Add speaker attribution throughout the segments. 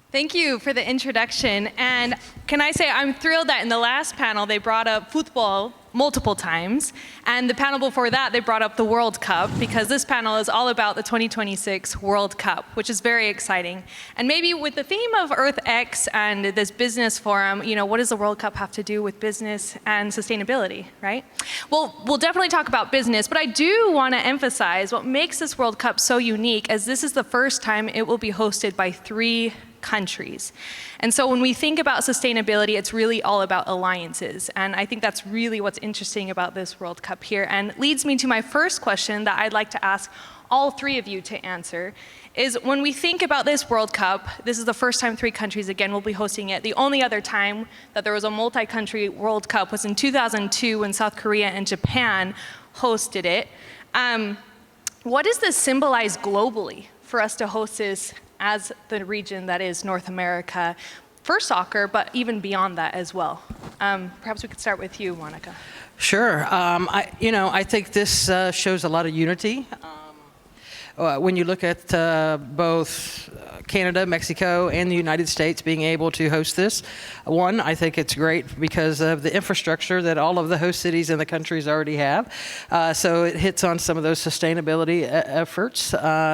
Speaker 1: Thank you for the introduction. And can I say I'm thrilled that in the last panel they brought up football multiple times. And the panel before that, they brought up the World Cup, because this panel is all about the 2026 World Cup, which is very exciting. And maybe with the theme of EarthX and this business forum, what does the World Cup have to do with business and sustainability, right? Well, we'll definitely talk about business, but I do want to emphasize what makes this World Cup so unique, as this is the first time it will be hosted by 3 countries. And so when we think about sustainability, it's really all about alliances. And I think that's really what's interesting about this World Cup here, and leads me to my first question that I'd like to ask all 3 of you to answer, is when we think about this World Cup, this is the first time 3 countries, again, will be hosting it. The only other time that there was a multi-country World Cup was in 2002 when South Korea and Japan hosted it. What does this symbolize globally for us to host this as the region that is North America for soccer, but even beyond that as well? Perhaps we could start with you, Monica.
Speaker 2: Sure. I think this shows a lot of unity. When you look at both Canada, Mexico, and the United States being able to host this, one, I think it's great because of the infrastructure that all of the host cities in the countries already have. So it hits on some of those sustainability efforts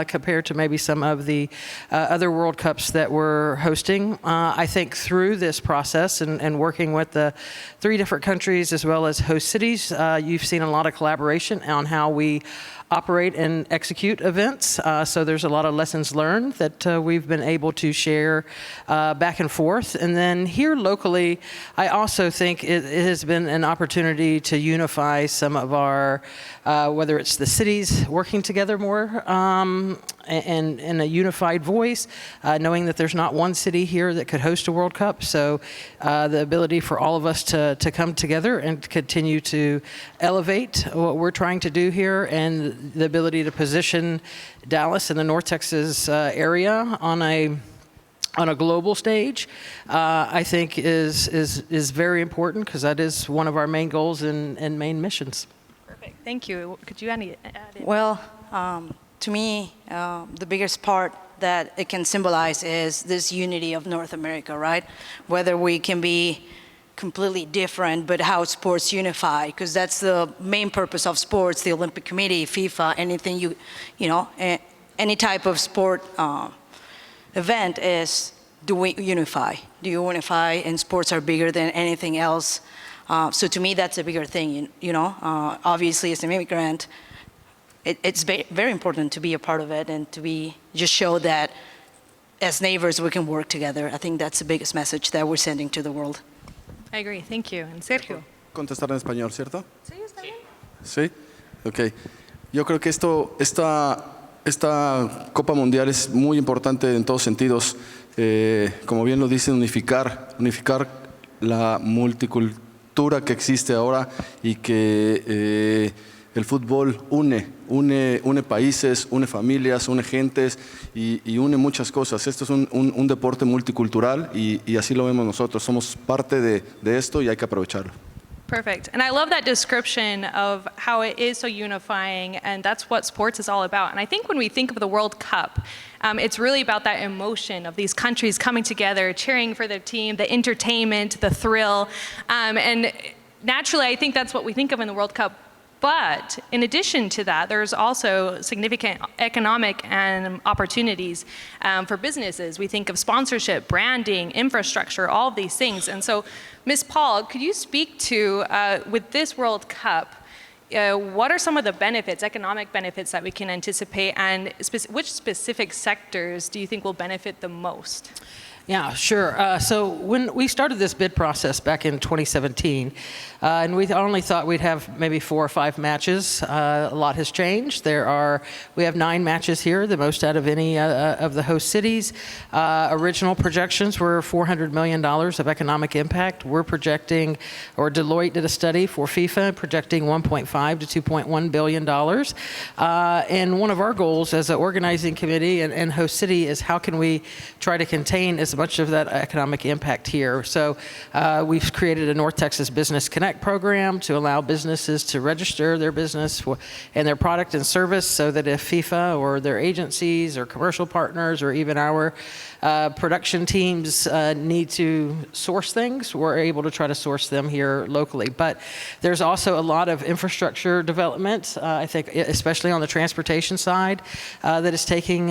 Speaker 2: compared to maybe some of the other World Cups that we're hosting. I think through this process and working with the 3 different countries as well as host cities, you've seen a lot of collaboration on how we operate and execute events. So there's a lot of lessons learned that we've been able to share back and forth. And then here locally, I also think it has been an opportunity to unify some of our, whether it's the cities working together more and in a unified voice, knowing that there's not one city here that could host a World Cup. So the ability for all of us to come together and continue to elevate what we're trying to do here, and the ability to position Dallas and the North Texas area on a global stage, I think is very important, because that is one of our main goals and main missions.
Speaker 1: Perfect. Thank you. Could you add in?
Speaker 3: Well, to me, the biggest part that it can symbolize is this unity of North America, right? Whether we can be completely different, but how sports unify, because that's the main purpose of sports, the Olympic Committee, FIFA, anything any type of sport event is, do we unify? Do you unify? And sports are bigger than anything else. So to me, that's a bigger thing, obviously as an immigrant, it's very important to be a part of it and to just show that as neighbors we can work together. I think that's the biggest message that we're sending to the world.
Speaker 1: I agree. Thank you. And Sergio.
Speaker 4: Contestar en español, ¿cierto?
Speaker 1: Sí, está bien.
Speaker 4: Sí. Ok. Yo creo que esta Copa Mundial es muy importante en todos sentidos. Como bien lo dicen, unificar la multicultura que existe ahora, y que el fútbol une países, une familias, une gentes y une muchas cosas. Esto es un deporte multicultural y así lo vemos nosotros. Somos parte de esto y hay que aprovecharlo.
Speaker 1: Perfect. And I love that description of how it is so unifying, and that's what sports is all about. And I think when we think of the World Cup, it's really about that emotion of these countries coming together, cheering for their team, the entertainment, the thrill. And naturally, I think that's what we think of in the World Cup. But in addition to that, there's also significant economic opportunities for businesses. We think of sponsorship, branding, infrastructure, all of these things. And so, Ms. Paul, could you speak to, with this World Cup, what are some of the benefits, economic benefits that we can anticipate, and which specific sectors do you think will benefit the most?
Speaker 2: Yeah, sure. So when we started this bid process back in 2017, and we only thought we'd have maybe 4 or 5 matches. A lot has changed. We have 9 matches here, the most out of any of the host cities. Original projections were $400 million of economic impact. We're projecting, or Deloitte did a study for FIFA, projecting $1.5 to $2.1 billion. And one of our goals as an organizing committee and host city is how can we try to contain as much of that economic impact here. So we've created a North Texas Business Connect program to allow businesses to register their business and their product and service, so that if FIFA or their agencies or commercial partners or even our production teams need to source things, we're able to try to source them here locally. But there's also a lot of infrastructure development, I think, especially on the transportation side, that is taking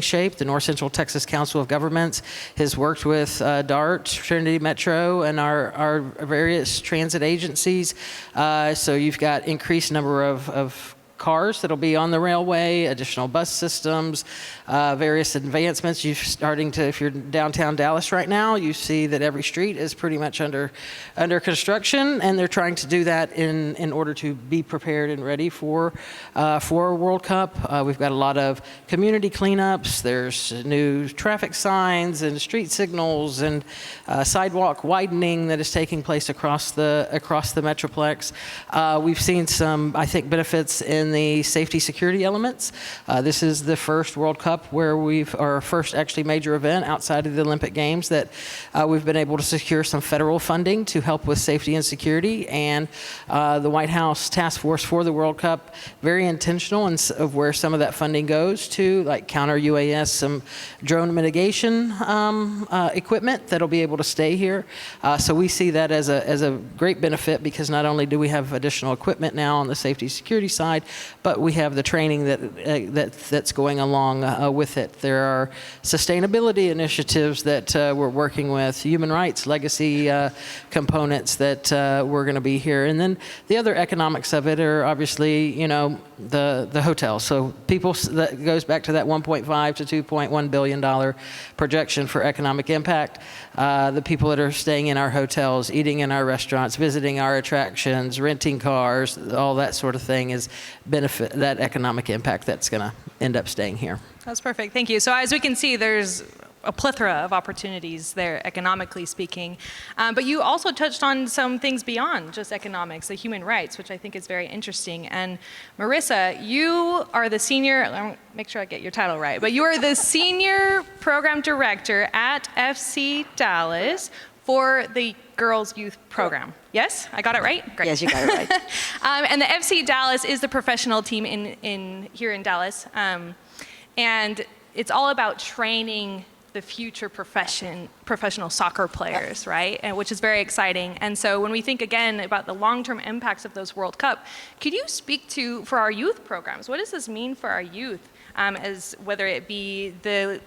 Speaker 2: shape. The North Central Texas Council of Governments has worked with DART, Trinity Metro, and our various transit agencies. So you've got increased number of cars that'll be on the railway, additional bus systems, various advancements. You're starting to, if you're downtown Dallas right now, you see that every street is pretty much under construction, and they're trying to do that in order to be prepared and ready for World Cup. We've got a lot of community cleanups. There's new traffic signs and street signals and sidewalk widening that is taking place across the Metroplex. We've seen some, I think, benefits in the safety security elements. This is the first World Cup where our first actually major event outside of the Olympic Games that we've been able to secure some federal funding to help with safety and security. And the White House Task Force for the World Cup, very intentional of where some of that funding goes to, like counter UAS, some drone mitigation equipment that'll be able to stay here. So we see that as a great benefit, because not only do we have additional equipment now on the safety security side, but we have the training that's going along with it. There are sustainability initiatives that we're working with, human rights, legacy components that we're going to be here. And then the other economics of it are obviously, the hotels. So that goes back to that $1.5 to $2.1 billion projection for economic impact. The people that are staying in our hotels, eating in our restaurants, visiting our attractions, renting cars, all that sort of thing is benefit, that economic impact that's going to end up staying here.
Speaker 1: That's perfect. Thank you. So as we can see, there's a plethora of opportunities there, economically speaking. But you also touched on some things beyond just economics, the human rights, which I think is very interesting. And Marissa, you are the senior, make sure I get your title right, but you are the senior program director at FC Dallas for the Girls Youth Program. Yes? I got it right? Great.
Speaker 3: Yes, you got it right.
Speaker 1: And the FC Dallas is the professional team here in Dallas. And it's all about training the future professional soccer players, right? And which is very exciting. And so when we think again about the long-term impacts of those World Cup, could you speak to, for our youth programs, what does this mean for our youth, as whether it be the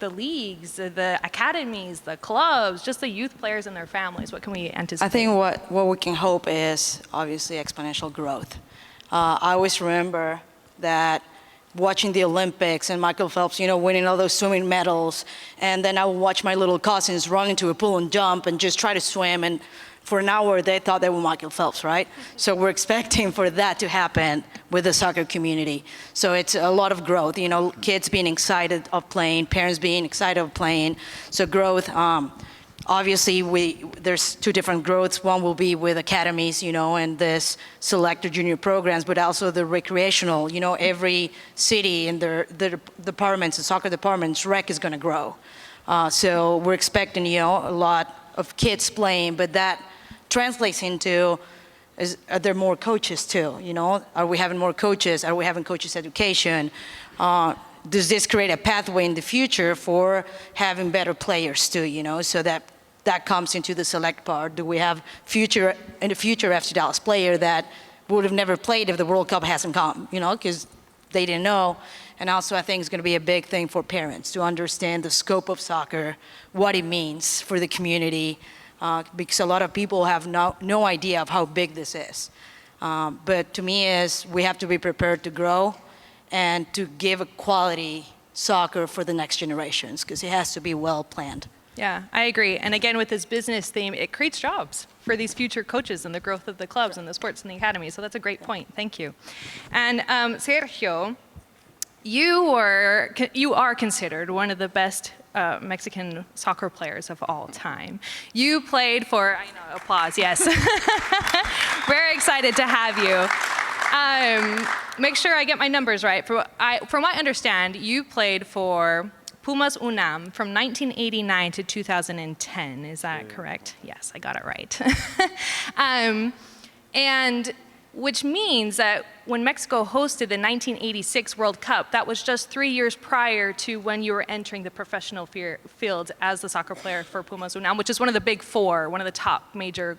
Speaker 1: leagues, the academies, the clubs, just the youth players and their families? What can we anticipate?
Speaker 3: I think what we can hope is obviously exponential growth. I always remember that watching the Olympics and Michael Phelps, winning all those swimming medals, and then I would watch my little cousins run into a pool and jump and just try to swim, and for an hour they thought they were Michael Phelps, right? So we're expecting for that to happen with the soccer community. So it's a lot of growth, kids being excited of playing, parents being excited of playing. So growth, obviously there's two different growths. One will be with academies, and this select or junior programs, but also the recreational, every city and their departments, the soccer departments, rec is going to grow. So we're expecting, a lot of kids playing, but that translates into, are there more coaches too? Are we having more coaches? Are we having coaches education? Does this create a pathway in the future for having better players too, so that comes into the select part. Do we have in the future FC Dallas player that would have never played if the World Cup hasn't come, because they didn't know. And also I think it's going to be a big thing for parents to understand the scope of soccer, what it means for the community, because a lot of people have no idea of how big this is. But to me we have to be prepared to grow and to give a quality soccer for the next generations, because it has to be well planned.
Speaker 1: Yeah, I agree. And again, with this business theme, it creates jobs for these future coaches and the growth of the clubs and the sports and the academy. So that's a great point. Thank you. And Sergio, you are considered one of the best Mexican soccer players of all time. You played for, I know, applause, yes. Very excited to have you. Make sure I get my numbers right. From what I understand, you played for Pumas UNAM from 1989 to 2010. Is that correct? Yes, I got it right. And which means that when Mexico hosted the 1986 World Cup, that was just 3 years prior to when you were entering the professional field as the soccer player for Pumas UNAM, which is one of the big four, one of the top major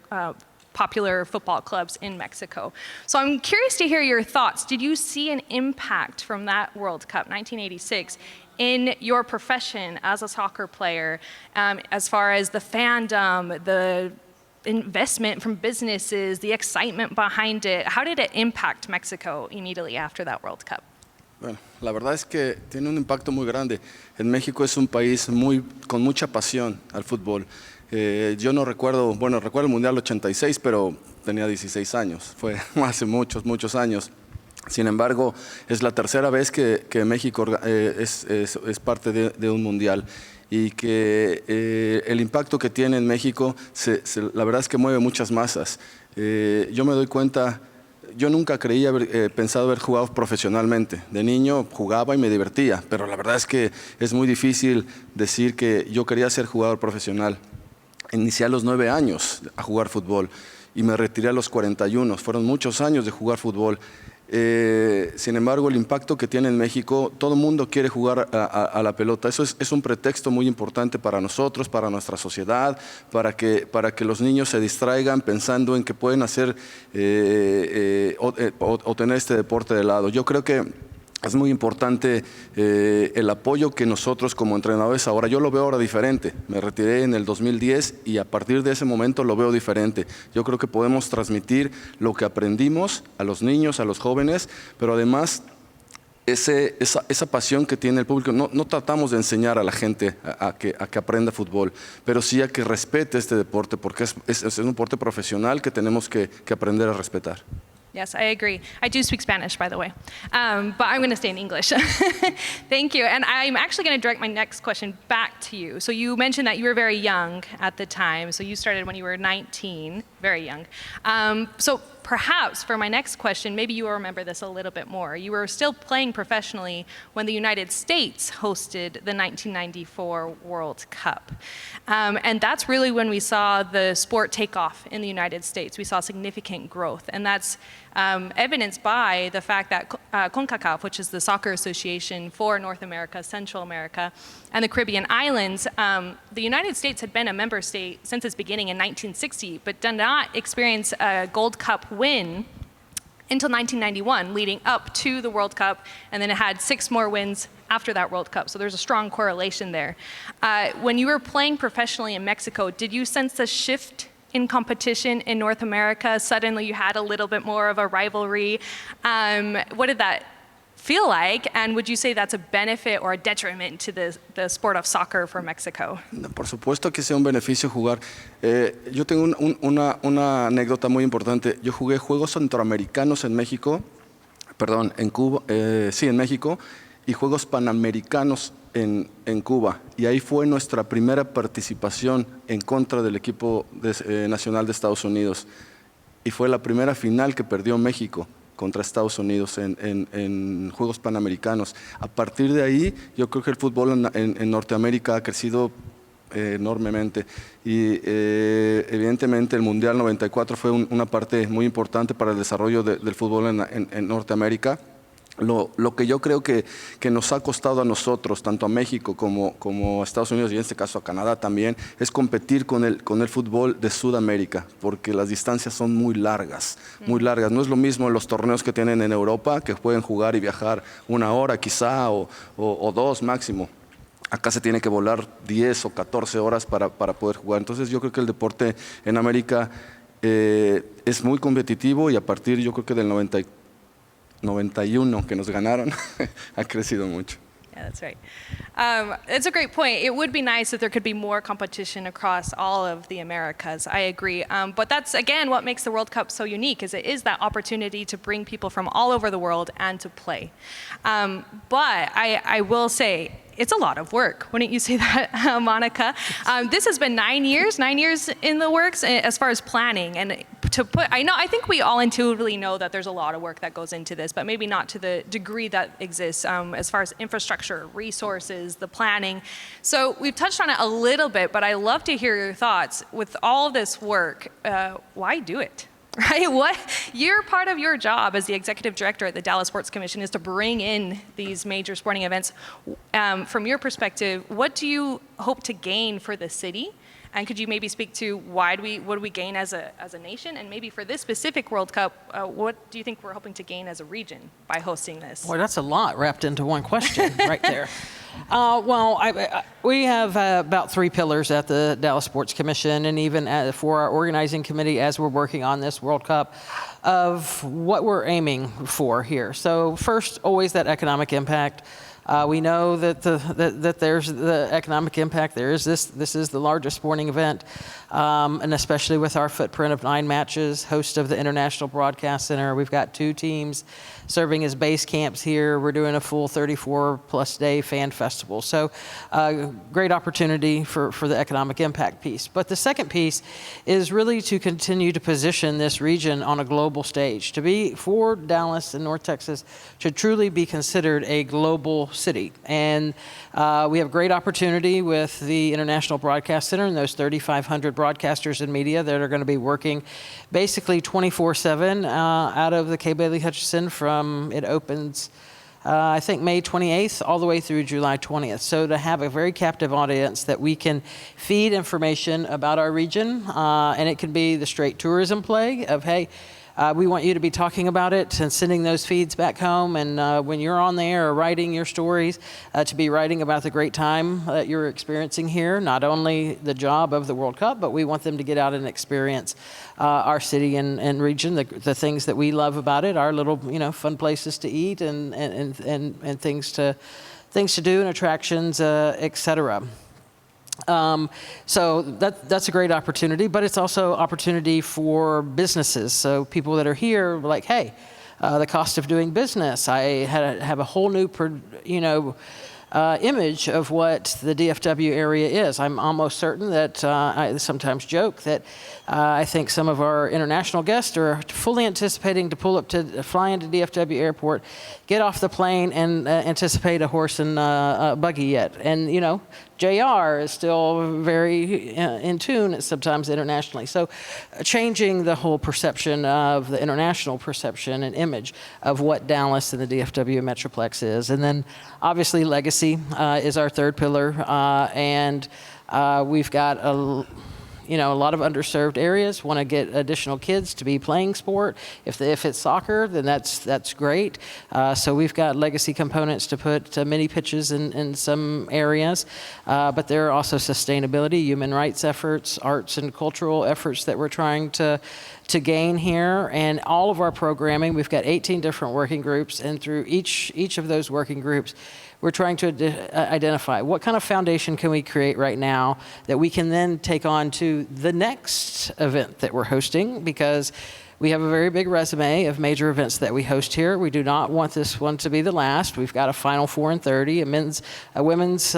Speaker 1: popular football clubs in Mexico. So I'm curious to hear your thoughts. Did you see an impact from that World Cup, 1986, in your profession as a soccer player, as far as the fandom, the investment from businesses, the excitement behind it? How did it impact Mexico immediately after that World Cup?
Speaker 4: Bueno, la verdad es que tiene un impacto muy grande. En México es un país con mucha pasión al fútbol. Yo no recuerdo, bueno, recuerdo el Mundial 86, pero tenía 16 años. Fue hace muchos, muchos años. Sin embargo, es la tercera vez que México es parte de un mundial y que el impacto que tiene en México, la verdad es que mueve muchas masas. Yo me doy cuenta, yo nunca creía pensado haber jugado profesionalmente. De niño jugaba y me divertía, pero la verdad es que es muy difícil decir que yo quería ser jugador profesional. Inicié a los 9 años a jugar fútbol y me retiré a los 41. Fueron muchos años de jugar fútbol. Sin embargo, el impacto que tiene en México, todo el mundo quiere jugar a la pelota. Eso es un pretexto muy importante para nosotros, para nuestra sociedad, para que los niños se distraigan pensando en que pueden hacer o tener este deporte de lado. Yo creo que es muy importante el apoyo que nosotros como entrenadores ahora, yo lo veo ahora diferente. Me retiré en el 2010 y a partir de ese momento lo veo diferente. Yo creo que podemos transmitir lo que aprendimos a los niños, a los jóvenes, pero además esa pasión que tiene el público. No tratamos de enseñar a la gente a que aprenda fútbol, pero sí a que respete este deporte, porque es un deporte profesional que tenemos que aprender a respetar.
Speaker 1: Yes, I agree. I do speak Spanish, by the way, but I'm going to stay in English. Thank you. And I'm actually going to direct my next question back to you. So you mentioned that you were very young at the time. So you started when you were 19, very young. So perhaps for my next question, maybe you will remember this a little bit more. You were still playing professionally when the United States hosted the 1994 World Cup. And that's really when we saw the sport take off in the United States. We saw significant growth. And that's evidenced by the fact that CONCACAF, which is the soccer association for North America, Central America, and the Caribbean islands, the United States had been a member state since its beginning in 1960, but did not experience a Gold Cup win until 1991, leading up to the World Cup, and then it had 6 more wins after that World Cup. So there's a strong correlation there. When you were playing professionally in Mexico, did you sense a shift in competition in North America? Suddenly you had a little bit more of a rivalry. What did that feel like? And would you say that's a benefit or a detriment to the sport of soccer for Mexico?
Speaker 4: Por supuesto que sea un beneficio jugar. Yo tengo una anécdota muy importante. Yo jugué Juegos Centroamericanos en México, perdón, en Cuba, sí, en México, y Juegos Panamericanos en Cuba. Y ahí fue nuestra primera participación en contra del equipo nacional de Estados Unidos. Y fue la primera final que perdió México contra Estados Unidos en Juegos Panamericanos. A partir de ahí, yo creo que el fútbol en Norteamérica ha crecido enormemente. Y evidentemente el Mundial 94 fue una parte muy importante para el desarrollo del fútbol en Norteamérica. Lo que yo creo que nos ha costado a nosotros, tanto a México como a Estados Unidos y en este caso a Canadá también, es competir con el fútbol de Sudamérica, porque las distancias son muy largas, muy largas. No es lo mismo los torneos que tienen en Europa, que pueden jugar y viajar 1 hora quizá o 2 máximo. Acá se tiene que volar 10 o 14 horas para poder jugar. Entonces yo creo que el deporte en América es muy competitivo y a partir yo creo que del 91 que nos ganaron, ha crecido mucho.
Speaker 1: Yeah, that's right. It's a great point. It would be nice if there could be more competition across all of the Americas. I agree. But that's, again, what makes the World Cup so unique, is it is that opportunity to bring people from all over the world and to play. But I will say, it's a lot of work. Wouldn't you say that, Monica? This has been 9 years in the works as far as planning. And I think we all intuitively know that there's a lot of work that goes into this, but maybe not to the degree that exists as far as infrastructure, resources, the planning. So we've touched on it a little bit, but I'd love to hear your thoughts. With all this work, why do it? right? What you're part of your job as the executive director at the Dallas Sports Commission is to bring in these major sporting events. From your perspective, what do you hope to gain for the city? And could you maybe speak to what do we gain as a nation? And maybe for this specific World Cup, what do you think we're hoping to gain as a region by hosting this?
Speaker 2: Boy, that's a lot wrapped into one question right there. We have about 3 pillars at the Dallas Sports Commission, and even for our organizing committee as we're working on this World Cup, of what we're aiming for here. So first, always that economic impact. We know that that there's the economic impact. This is the largest sporting event, and especially with our footprint of 9 matches, host of the International Broadcast Center. We've got 2 teams serving as base camps here. We're doing a full 34-plus day fan festival. So great opportunity for the economic impact piece. But the second piece is really to continue to position this region on a global stage, for Dallas and North Texas to truly be considered a global city. And we have great opportunity with the International Broadcast Center and those 3,500 broadcasters and media that are going to be working basically 24/7 out of the Kay Bailey Hutchison from it opens I think May 28th all the way through July 20th. So to have a very captive audience that we can feed information about our region, and it can be the straight tourism play of, hey, we want you to be talking about it and sending those feeds back home. And when you're on there or writing your stories, to be writing about the great time that you're experiencing here, not only the job of the World Cup, but we want them to get out and experience our city and region, the things that we love about it, our little fun places to eat and things to do and attractions, et cetera. So that's a great opportunity, but it's also opportunity for businesses. So people that are here, like, hey, the cost of doing business. I have a whole new, image of what the DFW area is. I'm almost certain that I sometimes joke that I think some of our international guests are fully anticipating to fly into DFW Airport, get off the plane, and anticipate a horse and buggy yet. And JR is still very in tune sometimes internationally. So changing the whole perception of the international perception and image of what Dallas and the DFW Metroplex is. And then obviously legacy is our third pillar. And we've got a lot of underserved areas, want to get additional kids to be playing sport. If it's soccer, then that's great. So we've got legacy components to put mini pitches in some areas. But there are also sustainability, human rights efforts, arts and cultural efforts that we're trying to gain here. And all of our programming, we've got 18 different working groups, and through each of those working groups, we're trying to identify what kind of foundation can we create right now that we can then take on to the next event that we're hosting, because we have a very big resume of major events that we host here. We do not want this one to be the last. We've got a Final Four in 30, a women's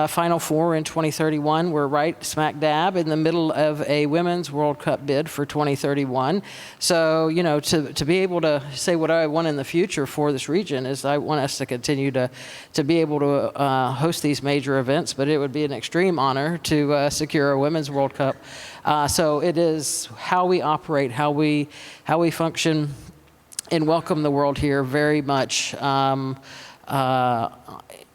Speaker 2: Final Four in 2031. We're right smack dab in the middle of a women's World Cup bid for 2031. So, to be able to say what I want in the future for this region is I want us to continue to be able to host these major events, but it would be an extreme honor to secure a women's World Cup. So it is how we operate, how we function, and welcome the world here very much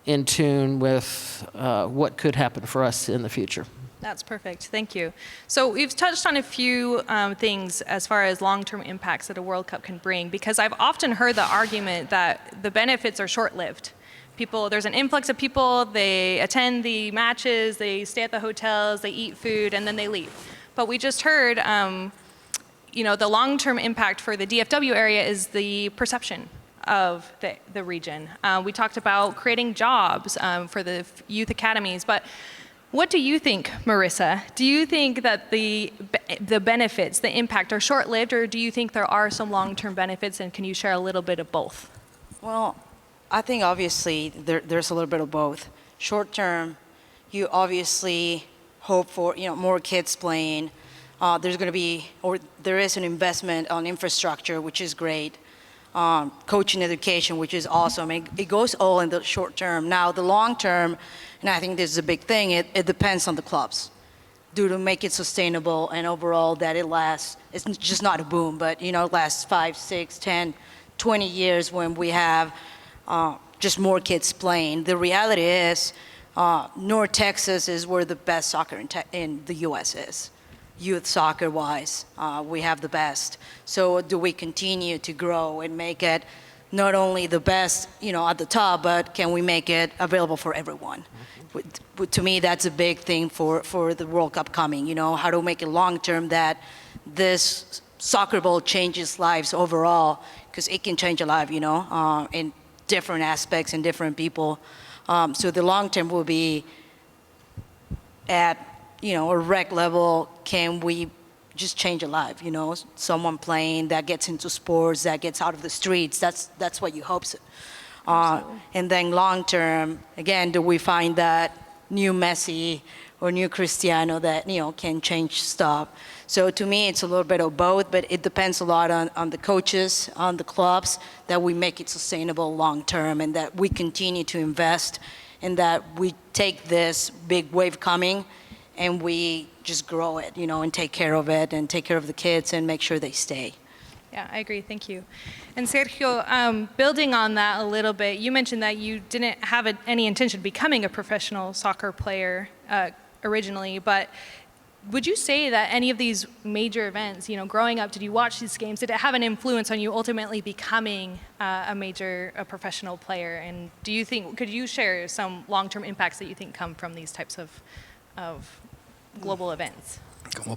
Speaker 2: in tune with what could happen for us in the future.
Speaker 1: That's perfect. Thank you. So we've touched on a few things as far as long-term impacts that a World Cup can bring, because I've often heard the argument that the benefits are short-lived. There's an influx of people, they attend the matches, they stay at the hotels, they eat food, and then they leave. But we just heard, the long-term impact for the DFW area is the perception of the region. We talked about creating jobs for the youth academies, but what do you think, Marissa? Do you think that the benefits, the impact, are short-lived, or do you think there are some long-term benefits, and can you share a little bit of both?
Speaker 3: Well, I think obviously there's a little bit of both. Short-term, you obviously hope for more kids playing. There is an investment on infrastructure, which is great. Coaching education, which is awesome. It goes all in the short term. Now, the long term, and I think this is a big thing, it depends on the clubs. do to make it sustainable and overall that it lasts. It's just not a boom, but lasts 5, 6, 10, 20 years when we have just more kids playing. The reality is North Texas is where the best soccer in the U.S. is. Youth soccer-wise, we have the best. So do we continue to grow and make it not only the best, at the top, but can we make it available for everyone? To me, that's a big thing for the World Cup coming. How to make it long-term that this soccer ball changes lives overall, because it can change a life, in different aspects and different people. So the long-term will be at, a rec level, can we just change a life, someone playing that gets into sports, that gets out of the streets, that's what you hope so. And then long term, again, do we find that new Messi or new Cristiano that, can change stuff? So to me, it's a little bit of both, but it depends a lot on the coaches, on the clubs, that we make it sustainable long term and that we continue to invest and that we take this big wave coming and we just grow it, and take care of it and take care of the kids and make sure they stay.
Speaker 1: Yeah, I agree. Thank you. And Sergio, building on that a little bit, you mentioned that you didn't have any intention of becoming a professional soccer player originally, but would you say that any of these major events, growing up, did you watch these games? Did it have an influence on you ultimately becoming a professional player? And could you share some long-term impacts that you think come from these types of global events?
Speaker 4: Como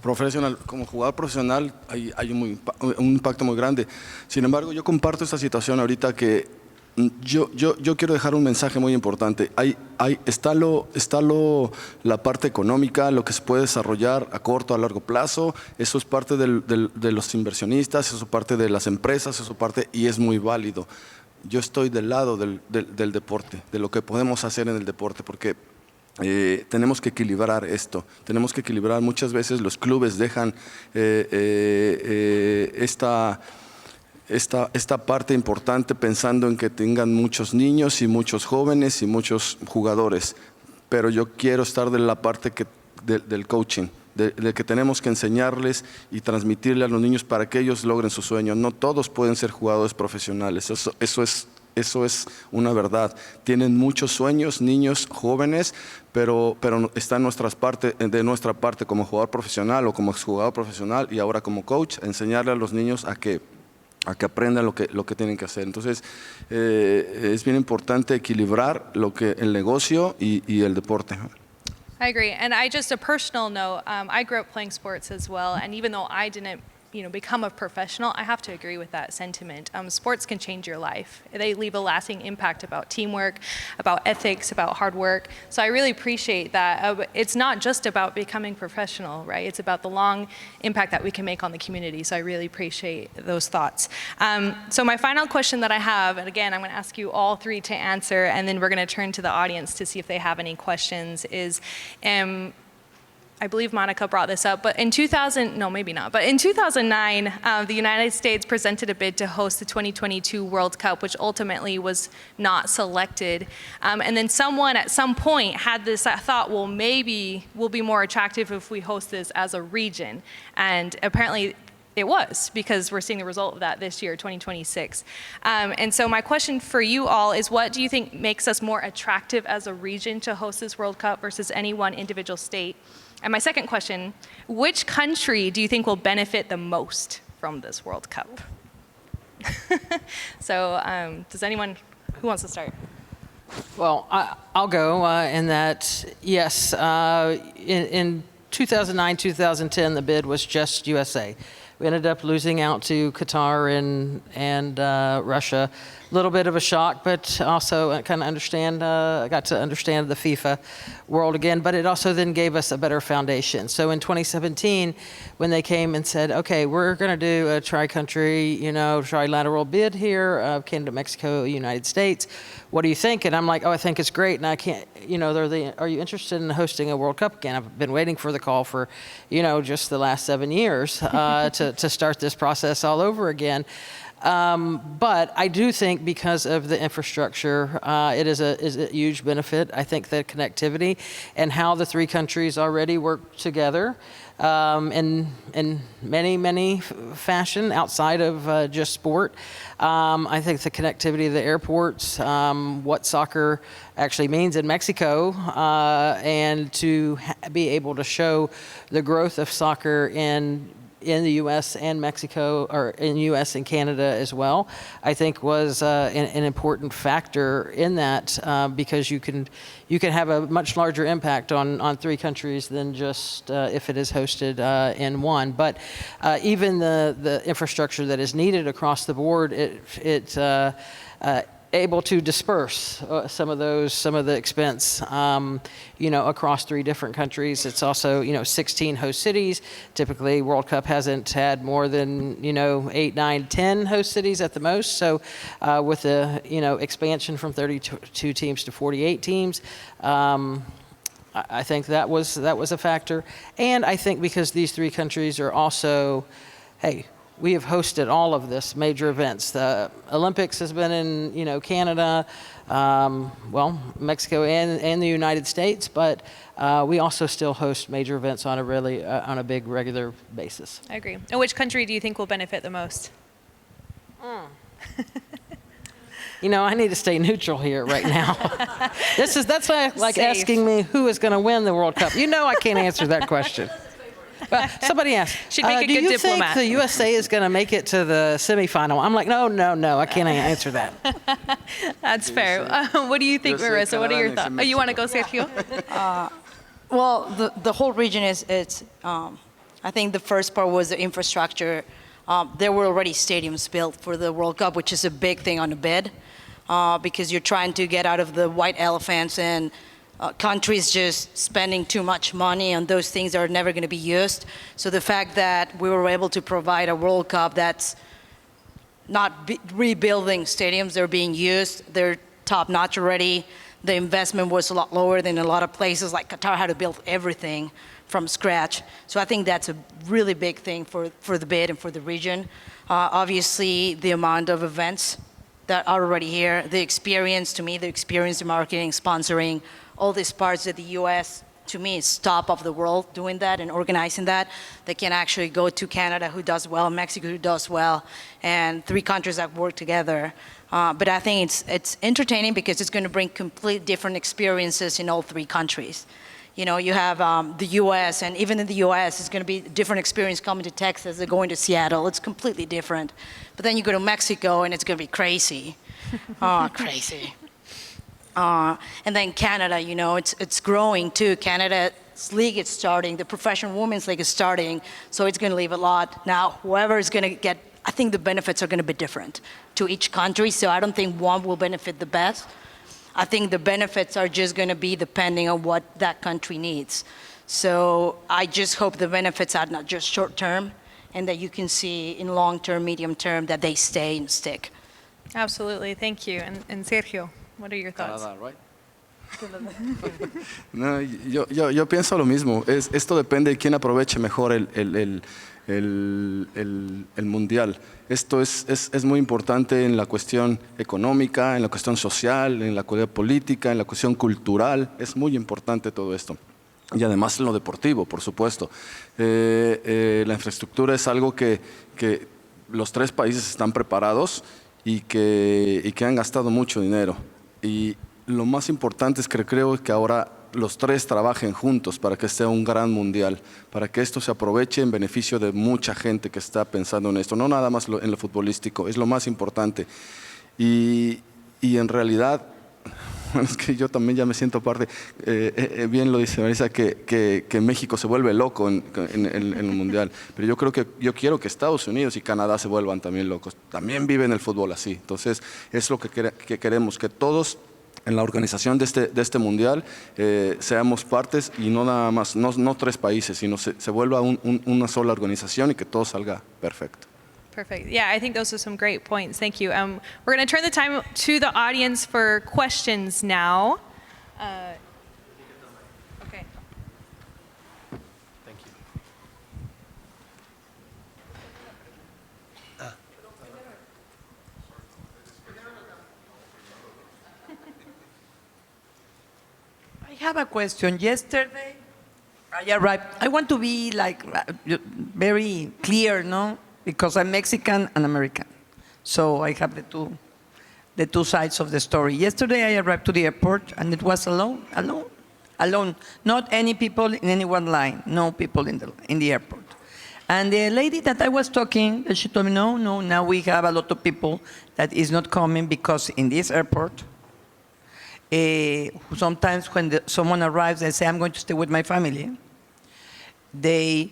Speaker 4: jugador profesional hay un impacto muy grande. Sin embargo, yo comparto esta situación ahorita que yo quiero dejar un mensaje muy importante. Está la parte económica, lo que se puede desarrollar a corto, a largo plazo. Eso es parte de los inversionistas, eso es parte de las empresas, y es muy válido. Yo estoy del lado del deporte, de lo que podemos hacer en el deporte, porque tenemos que equilibrar esto. Tenemos que equilibrar. Muchas veces los clubes dejan esta parte importante pensando en que tengan muchos niños y muchos jóvenes y muchos jugadores. Pero yo quiero estar de la parte del coaching, de que tenemos que enseñarles y transmitirle a los niños para que ellos logren su sueño. No todos pueden ser jugadores profesionales. Eso es una verdad. Tienen muchos sueños, niños jóvenes, pero está de nuestra parte como jugador profesional o como exjugador profesional y ahora como coach, enseñarle a los niños a que aprendan lo que tienen que hacer. Entonces, es bien importante equilibrar el negocio y el deporte.
Speaker 1: I agree. And a personal note, I grew up playing sports as well, and even though I didn't become a professional, I have to agree with that sentiment. Sports can change your life. They leave a lasting impact about teamwork, about ethics, about hard work. So I really appreciate that. It's not just about becoming professional, right? It's about the long impact that we can make on the community. So I really appreciate those thoughts. So my final question that I have, and again, I'm going to ask you all three to answer, and then we're going to turn to the audience to see if they have any questions, is I believe Monica brought this up, but in 2009, the United States presented a bid to host the 2022 World Cup, which ultimately was not selected. And then someone at some point had this thought, well, maybe we'll be more attractive if we host this as a region. And apparently it was, because we're seeing the result of that this year, 2026. And so my question for you all is, what do you think makes us more attractive as a region to host this World Cup versus any one individual state? And my second question, which country do you think will benefit the most from this World Cup? So does anyone, who wants to start?
Speaker 2: Well, I'll go in that, yes, in 2009, 2010, the bid was just USA. We ended up losing out to Qatar and Russia. A little bit of a shock, but also I kind of got to understand the FIFA world again, but it also then gave us a better foundation. So in 2017, when they came and said, okay, we're going to do a tri-country, trilateral bid here, Canada, Mexico, United States. What do you think? And I'm like, oh, I think it's great. And I can't, are you interested in hosting a World Cup again? I've been waiting for the call for, just the last 7 years to start this process all over again. But I do think because of the infrastructure, it is a huge benefit. I think the connectivity and how the three countries already work together in many fashion outside of just sport. I think the connectivity of the airports, what soccer actually means in Mexico, and to be able to show the growth of soccer in the U.S. and Mexico, or in U.S. and Canada as well, I think was an important factor in that, because you can have a much larger impact on three countries than just if it is hosted in one. But even the infrastructure that is needed across the board, it able to disperse some of the expense, across three different countries. It's also, 16 host cities. Typically, World Cup hasn't had more than, 8, 9, 10 host cities at the most. So with the, expansion from 32 teams to 48 teams, I think that was a factor. And I think because these three countries are also, we have hosted all of this major events. The Olympics has been in, Canada, Mexico and the United States, but we also still host major events on a big regular basis.
Speaker 1: I agree. And which country do you think will benefit the most?
Speaker 2: I need to stay neutral here right now. That's like
Speaker 1: Safe.
Speaker 2: asking me who is going to win the World Cup. I can't answer that question. Well, somebody asked,
Speaker 1: She'd make a
Speaker 2: do
Speaker 1: good
Speaker 2: you
Speaker 1: diplomat.
Speaker 2: think the USA is going to make it to the semifinal? I'm like, no, I can't answer that.
Speaker 1: That's fair. What do you think,
Speaker 4: USA,
Speaker 1: Marissa? What are your
Speaker 4: Canada,
Speaker 1: thoughts?
Speaker 4: and
Speaker 1: You want to go, Sergio?
Speaker 3: Well, the whole region it's I think the first part was the infrastructure. There were already stadiums built for the World Cup, which is a big thing on the bid, because you're trying to get out of the white elephants and countries just spending too much money on those things that are never going to be used. So the fact that we were able to provide a World Cup that's not rebuilding stadiums, they're being used, they're top-notch already. The investment was a lot lower than a lot of places like Qatar had to build everything from scratch. So I think that's a really big thing for the bid and for the region. Obviously, the amount of events that are already here, the experience in marketing, sponsoring, all these parts that the U.S., to me, is top of the world doing that and organizing that. They can actually go to Canada, who does well, Mexico, who does well, and three countries that work together. But I think it's entertaining because it's going to bring complete different experiences in all three countries. You have the U.S., and even in the U.S., it's going to be a different experience coming to Texas than going to Seattle. It's completely different. But then you go to Mexico, and it's going to be crazy. Crazy. And then Canada, it's growing too. Canada's league is starting. The professional women's league is starting. So it's going to leave a lot. Now, whoever is going to get, I think the benefits are going to be different to each country. So I don't think one will benefit the best. I think the benefits are just going to be depending on what that country needs. So I just hope the benefits are not just short term, and that you can see in long term, medium term, that they stay and stick.
Speaker 1: Absolutely. Thank you. And Sergio, what are your thoughts?
Speaker 4: Canadá, right? No, yo pienso lo mismo. Esto depende de quién aproveche mejor el mundial. Esto es muy importante en la cuestión económica, en la cuestión social, en la cuestión política, en la cuestión cultural. Es muy importante todo esto. Y además en lo deportivo, por supuesto. La infraestructura es algo que los tres países están preparados y que han gastado mucho dinero. Y lo más importante es que creo que ahora los tres trabajen juntos para que sea un gran mundial, para que esto se aproveche en beneficio de mucha gente que está pensando en esto, no nada más en lo futbolístico, es lo más importante. Y en realidad, es que yo también ya me siento parte, bien lo dice Marisa, que México se vuelve loco en el mundial, pero yo quiero que Estados Unidos y Canadá se vuelvan también locos, también viven el fútbol así. Entonces es lo que queremos, que todos en la organización de este mundial seamos partes y no nada más, no tres países, sino se vuelva una sola organización y que todo salga perfecto.
Speaker 1: Perfect. Yeah, I think those are some great points. Thank you. We're going to turn the time to the audience for questions now. Okay.
Speaker 5: Thank you. have a question. Yesterday, I arrived. I want to be like very clear, no? Because I'm Mexican and American, so I have the two sides of the story. Yesterday, I arrived to the airport, and it was alone. Not any people in any one line. No people in the airport. And the lady that I was talking, she told me, no, now we have a lot of people that is not coming because in this airport, sometimes when someone arrives, they say, I'm going to stay with my family. They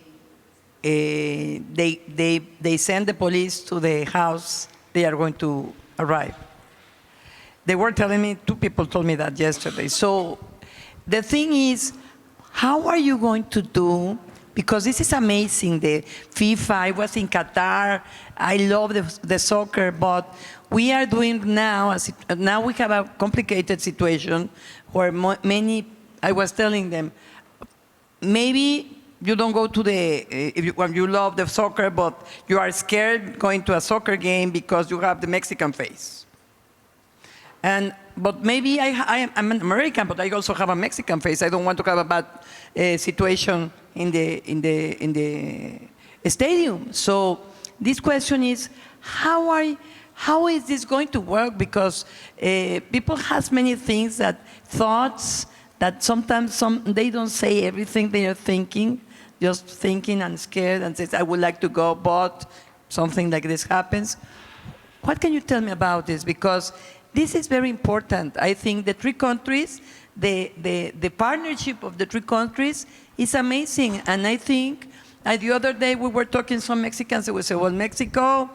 Speaker 5: send the police to the house they are going to arrive. They were telling me, 2 people told me that yesterday. So the thing is, how are you going to do? Because this is amazing, the FIFA, I was in Qatar, I love the soccer, but we are doing now we have a complicated situation where many, I was telling them, maybe you don't go to when you love the soccer, but you are scared going to a soccer game because you have the Mexican face. But maybe I'm an American, but I also have a Mexican face. I don't want to have a bad situation in the stadium. So this question is, how is this going to work? Because people have many things, thoughts that sometimes they don't say everything they are thinking, just thinking and scared and says, I would like to go, but something like this happens. What can you tell me about this? Because this is very important. I think the 3 countries, the partnership of the 3 countries is amazing. And I think the other day we were talking to some Mexicans and we said, well, Mexico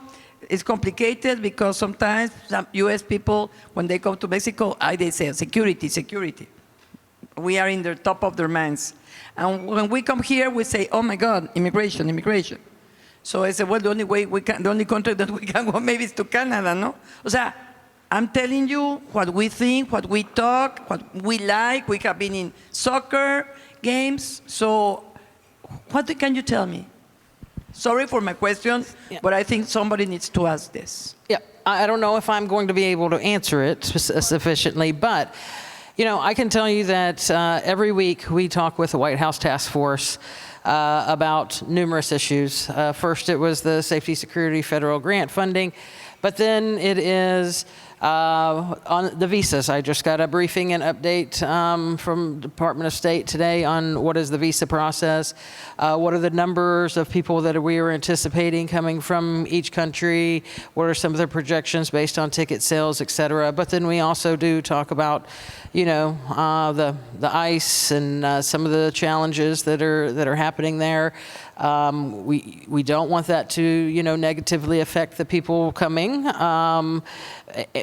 Speaker 5: is complicated because sometimes some US people, when they come to Mexico, they say security. We are in the top of their minds. And when we come here, we say, oh my God, immigration. So I said, well, the only country that we can go maybe is to Canada, no? O sea, I'm telling you what we think, what we talk, what we like. We have been in soccer games. So what can you tell me? Sorry for my question, but I think somebody needs to ask this.
Speaker 2: Yeah, I don't know if I'm going to be able to answer it sufficiently, but I can tell you that every week we talk with the White House Task Force about numerous issues. First, it was the safety, security, federal grant funding, but then it is on the visas. I just got a briefing and update from Department of State today on what is the visa process, what are the numbers of people that we are anticipating coming from each country, what are some of the projections based on ticket sales, et cetera. But then we also do talk about, the ICE and some of the challenges that are happening there. We don't want that to, negatively affect the people coming.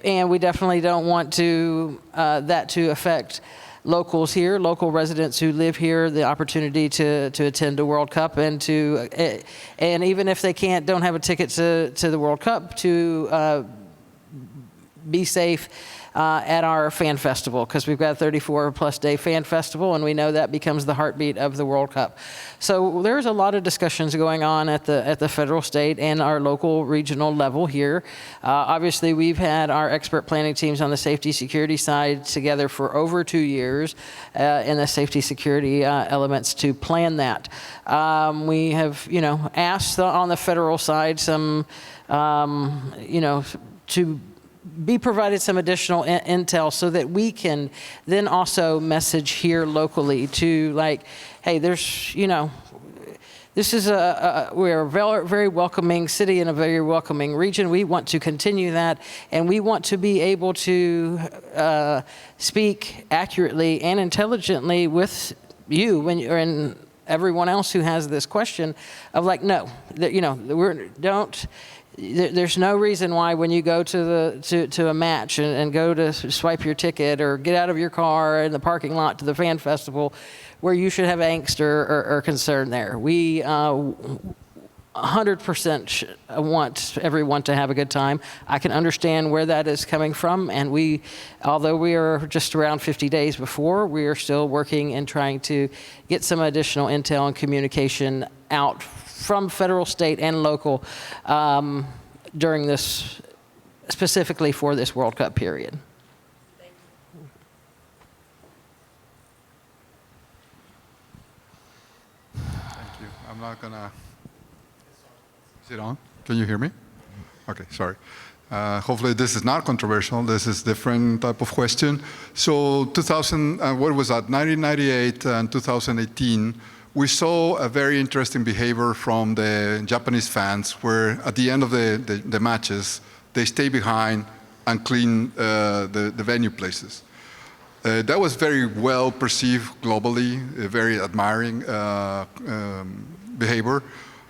Speaker 2: And we definitely don't want that to affect locals here, local residents who live here, the opportunity to attend a World Cup and even if they don't have a ticket to the World Cup, to be safe at our fan festival, because we've got a 34+ day fan festival, and we know that becomes the heartbeat of the World Cup. So there's a lot of discussions going on at the federal, state, and our local, regional level here. Obviously, we've had our expert planning teams on the safety security side together for over 2 years in the safety security elements to plan that. We have, asked on the federal side some, to be provided some additional intel so that we can then also message here locally to hey, there's, this is we're a very, very welcoming city and a very welcoming region. We want to continue that, and we want to be able to speak accurately and intelligently with you and everyone else who has this question of no, there's no reason why when you go to a match and go to swipe your ticket or get out of your car in the parking lot to the fan festival where you should have angst or concern there. We 100% want everyone to have a good time. I can understand where that is coming from, and although we are just around 50 days before, we are still working and trying to get some additional intel and communication out from federal, state, and local during this, specifically for this World Cup period.
Speaker 6: I'm not gonna. Is it on? Can you hear me? Okay, sorry. Hopefully this is not controversial. This is different type of question. So 2000, what was that? 1998 and 2018, we saw a very interesting behavior from the Japanese fans, where at the end of the matches, they stay behind and clean the venue places. That was very well perceived globally, a very admiring behavior.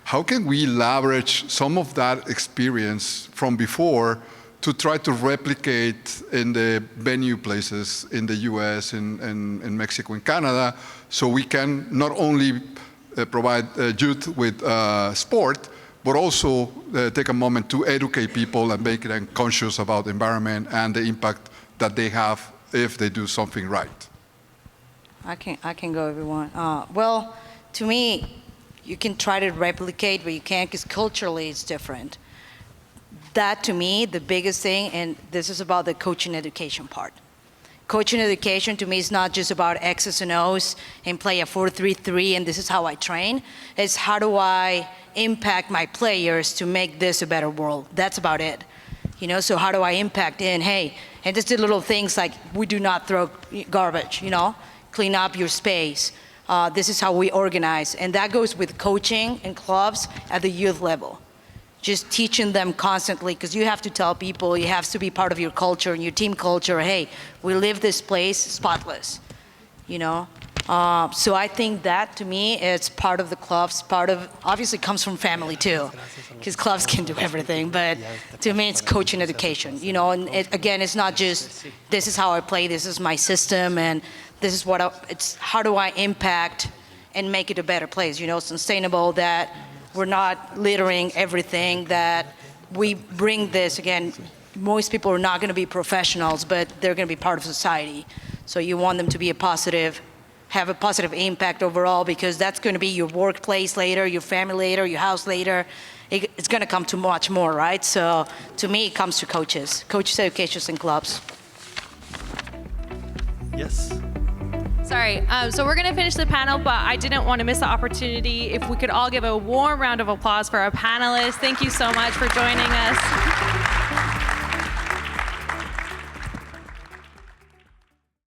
Speaker 6: How can we leverage some of that experience from before to try to replicate in the venue places in the US, in Mexico, and Canada, so we can not only provide youth with sport, but also take a moment to educate people and make them conscious about the environment and the impact that they have if they do something right?
Speaker 3: I can go if you want. Well, to me, you can try to replicate, but you can't because culturally it's different. That, to me, the biggest thing, and this is about the coaching education part. Coaching education, to me, is not just about X's and O's and play a 4-3-3 and this is how I train. It's how do I impact my players to make this a better world. That's about it. You know, so how do I impact in, hey, and just the little things like we do not throw garbage, you know, clean up your space. This is how we organize. And that goes with coaching and clubs at the youth level. Just teaching them constantly, because you have to tell people, you have to be part of your culture and your team culture, hey, we live this place spotless, you know? So I think that, to me, it's part of the clubs, part of, obviously comes from family too, because clubs can do everything, but to me it's coaching education, you know, and again, it's not just, this is how I play, this is my system, and this is what it's how do I impact and make it a better place, you know, sustainable, that we're not littering everything, that we bring this, again, most people are not going to be professionals, but they're going to be part of society. So you want them to be have a positive impact overall, because that's going to be your workplace later, your family later, your house later. It's going to come to much more, right? So to me, it comes to coaches, education, and clubs.
Speaker 4: Yes.
Speaker 1: Sorry, so we're going to finish the panel, but I didn't want to miss the opportunity. If we could all give a warm round of applause for our panelists. Thank you so much for joining us.